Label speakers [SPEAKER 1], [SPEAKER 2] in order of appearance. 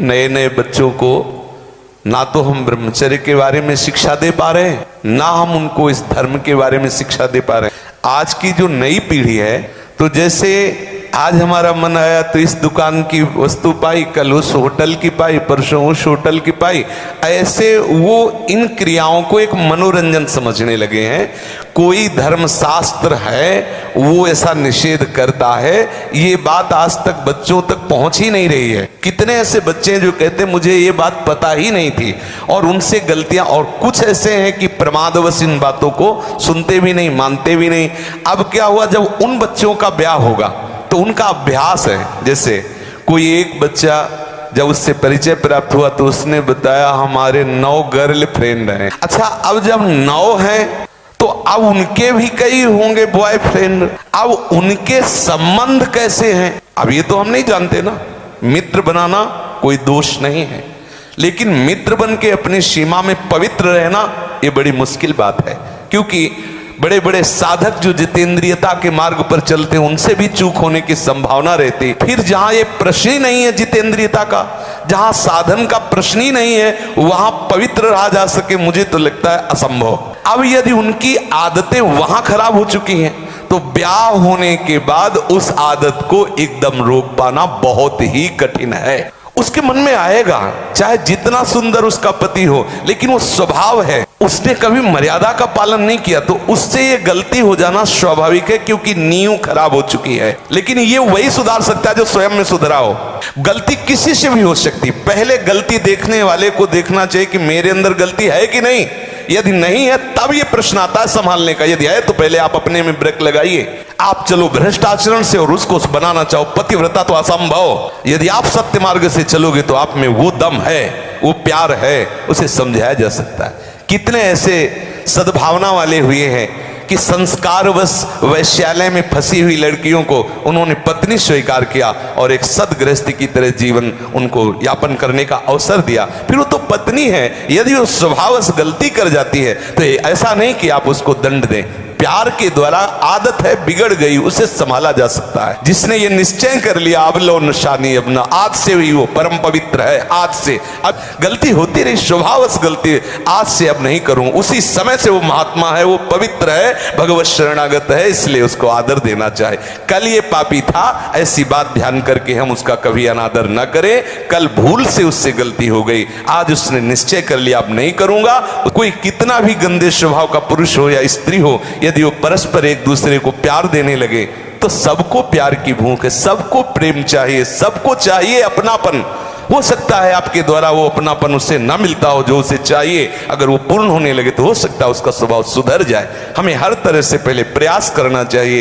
[SPEAKER 1] नए नए बच्चों को ना तो हम ब्रह्मचर्य के बारे में शिक्षा दे पा रहे हैं, ना हम उनको इस धर्म के बारे में शिक्षा दे पा रहे हैं। आज की जो नई पीढ़ी है, तो जैसे आज हमारा मन आया तो इस दुकान की वस्तु पाई, कल उस होटल की पाई, परसों उस होटल की पाई, ऐसे वो इन क्रियाओं को एक मनोरंजन समझने लगे हैं। कोई धर्मशास्त्र है वो ऐसा निषेध करता है, ये बात आज तक बच्चों तक पहुंच ही नहीं रही है। कितने ऐसे बच्चे हैं जो कहते हैं मुझे ये बात पता ही नहीं थी, और उनसे गलतियां, और कुछ ऐसे हैं कि प्रमादवश इन बातों को सुनते भी नहीं, मानते भी नहीं। अब क्या हुआ, जब उन बच्चों का ब्याह होगा तो उनका अभ्यास है। जैसे कोई एक बच्चा जब उससे परिचय प्राप्त हुआ तो उसने बताया हमारे 9 गर्लफ्रेंड हैं। अच्छा, अब जब 9 हैं तो अब उनके भी कई होंगे बॉयफ्रेंड, अब उनके संबंध कैसे हैं, अब ये तो हम नहीं जानते ना। मित्र बनाना कोई दोष नहीं है, लेकिन मित्र बन के अपनी सीमा में पवित्र रहना ये बड़ी मुश्किल बात है। क्योंकि बड़े बड़े साधक जो जितेंद्रियता के मार्ग पर चलते हैं उनसे भी चूक होने की संभावना रहती। फिर जहां ये प्रश्न ही नहीं है जितेंद्रियता का, जहां साधन का प्रश्न ही नहीं है, वहां पवित्र रहा जा सके, मुझे तो लगता है असंभव। अब यदि उनकी आदतें वहां खराब हो चुकी हैं तो ब्याह होने के बाद उस आदत को एकदम रोक पाना बहुत ही कठिन है। उसके मन में आएगा, चाहे जितना सुंदर उसका पति हो, लेकिन वो स्वभाव है, उसने कभी मर्यादा का पालन नहीं किया, तो उससे ये गलती हो जाना स्वाभाविक है, क्योंकि नींव खराब हो चुकी है। लेकिन ये वही सुधार सकता है जो स्वयं में सुधरा हो। गलती किसी से भी हो सकती, पहले गलती देखने वाले को देखना चाहिए कि मेरे अंदर गलती है कि नहीं। यदि नहीं है तब ये प्रश्न आता है संभालने का, यदि है तो पहले आप अपने में ब्रेक लगाइए। आप चलो भ्रष्ट आचरण से और उसको बनाना चाहो पतिव्रता, तो असंभव। यदि आप सत्य मार्ग से चलोगे तो आप में वो दम है, वो प्यार है, उसे समझाया जा सकता है। कितने ऐसे सद्भावना वाले हुए हैं कि संस्कारवश वैश्यालय में फंसी हुई लड़कियों को उन्होंने पत्नी स्वीकार किया और एक सदगृहस्थी की तरह जीवन उनको यापन करने का अवसर दिया। फिर वो तो पत्नी है, यदि वो स्वभावश गलती कर जाती है तो ऐसा नहीं कि आप उसको दंड दें, प्यार के द्वारा, आदत है बिगड़ गई उसे संभाला जा सकता है। जिसने ये निश्चय कर लिया अब लो निशानी अपना, आज से ही वो परम पवित्र है, आज से, अब गलती होती रही स्वभावश गलती, आज से अब नहीं करूं, उसी समय से वो महात्मा है, वो पवित्र है, भगवत शरणागत है, इसलिए उसको आदर देना चाहे। कल ये पापी था, ऐसी बात ध्यान करके हम उसका कभी अनादर न करें। कल भूल से उससे गलती हो गई, आज उसने निश्चय कर लिया अब नहीं करूंगा। कोई कितना भी गंदे स्वभाव का पुरुष हो या स्त्री हो, यदि वो परस्पर एक दूसरे को प्यार देने लगे तो सबको प्यार की भूख है, सबको प्रेम चाहिए, सबको चाहिए अपनापन। हो सकता है आपके द्वारा वो अपनापन उससे ना मिलता हो जो उसे चाहिए, अगर वो पूर्ण होने लगे तो हो सकता है उसका स्वभाव सुधर जाए। हमें हर तरह से पहले प्रयास करना चाहिए।